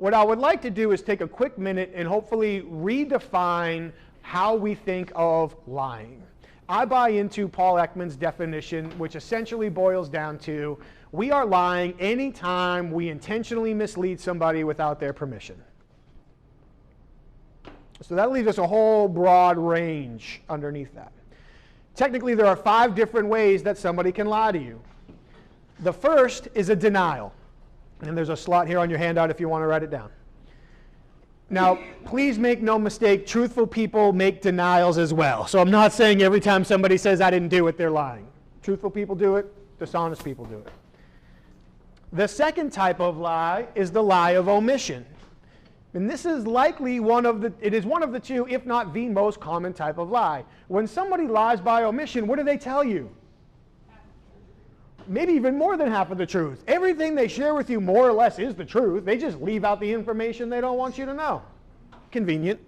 What I would like to do is take a quick minute and hopefully redefine how we think of lying. I buy into Paul Ekman's definition, which essentially boils down to, we are lying anytime we intentionally mislead somebody without their permission. So that leaves us a whole broad range underneath that. Technically, there are 5 different ways that somebody can lie to you. The first is a denial. And there's a slot here on your handout if you want to write it down. Now, please make no mistake, truthful people make denials as well. So I'm not saying every time somebody says I didn't do it, they're lying. Truthful people do it, dishonest people do it. The second type of lie is the lie of omission. And this is likely one of the two, if not the most common type of lie. When somebody lies by omission, what do they tell you? Maybe even more than half of the truth. Everything they share with you more or less is the truth. They just leave out the information they don't want you to know. Convenient.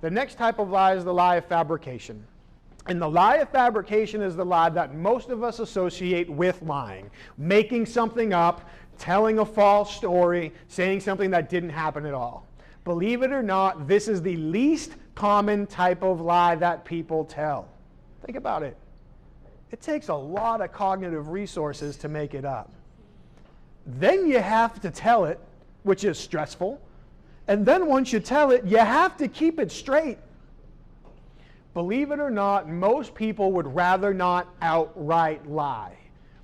The next type of lie is the lie of fabrication. And the lie of fabrication is the lie that most of us associate with lying. Making something up, telling a false story, saying something that didn't happen at all. Believe it or not, this is the least common type of lie that people tell. Think about it. It takes a lot of cognitive resources to make it up. Then you have to tell it, which is stressful. And then once you tell it, you have to keep it straight. Believe it or not, most people would rather not outright lie.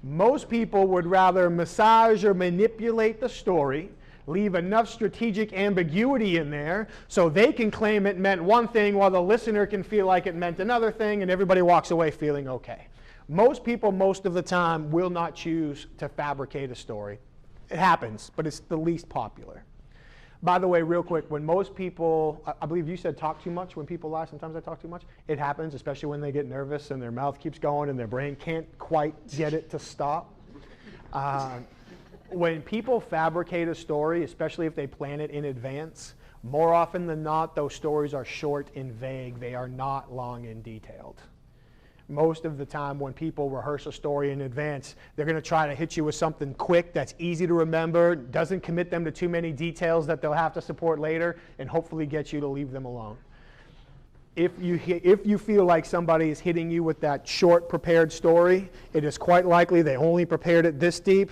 Most people would rather massage or manipulate the story, leave enough strategic ambiguity in there so they can claim it meant one thing while the listener can feel like it meant another thing, and everybody walks away feeling okay. Most people, most of the time, will not choose to fabricate a story. It happens, but it's the least popular. By the way, real quick, when most people, I believe you said talk too much when people lie, sometimes I talk too much. It happens, especially when they get nervous and their mouth keeps going and their brain can't quite get it to stop. When people fabricate a story, especially if they plan it in advance, more often than not, those stories are short and vague. They are not long and detailed. Most of the time when people rehearse a story in advance, they're going to try to hit you with something quick that's easy to remember, doesn't commit them to too many details that they'll have to support later, and hopefully get you to leave them alone. If you feel like somebody is hitting you with that short prepared story, it is quite likely they only prepared it this deep.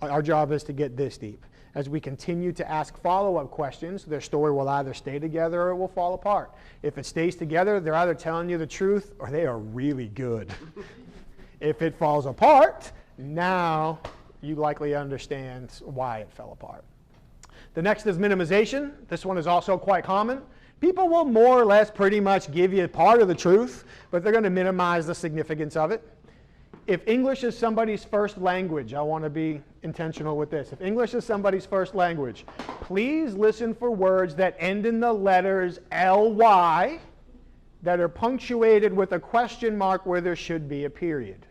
Our job is to get this deep. As we continue to ask follow-up questions, their story will either stay together or it will fall apart. If it stays together, they're either telling you the truth or they are really good. If it falls apart, now you likely understand why it fell apart. The next is minimization. This one is also quite common. People will more or less pretty much give you part of the truth, but they're going to minimize the significance of it. If English is somebody's first language, I want to be intentional with this. If English is somebody's first language, please listen for words that end in the letters ly that are punctuated with a question mark where there should be a period.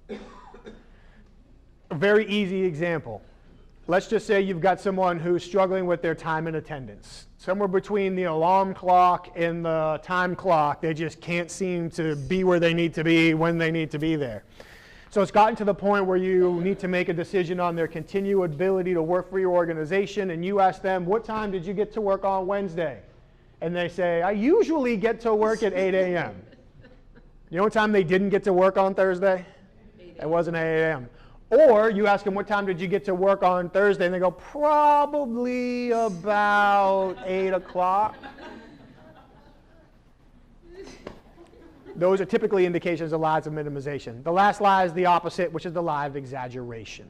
A very easy example. Let's just say you've got someone who's struggling with their time and attendance. Somewhere between the alarm clock and the time clock, they just can't seem to be where they need to be when they need to be there. So it's gotten to the point where you need to make a decision on their continued ability to work for your organization, and you ask them, what time did you get to work on Wednesday? And they say, I usually get to work at 8 a.m. You know what time they didn't get to work on Thursday? It wasn't 8 a.m. Or you ask them, what time did you get to work on Thursday? And they go, probably about 8 o'clock. Those are typically indications of lies of minimization. The last lie is the opposite, which is the lie of exaggeration.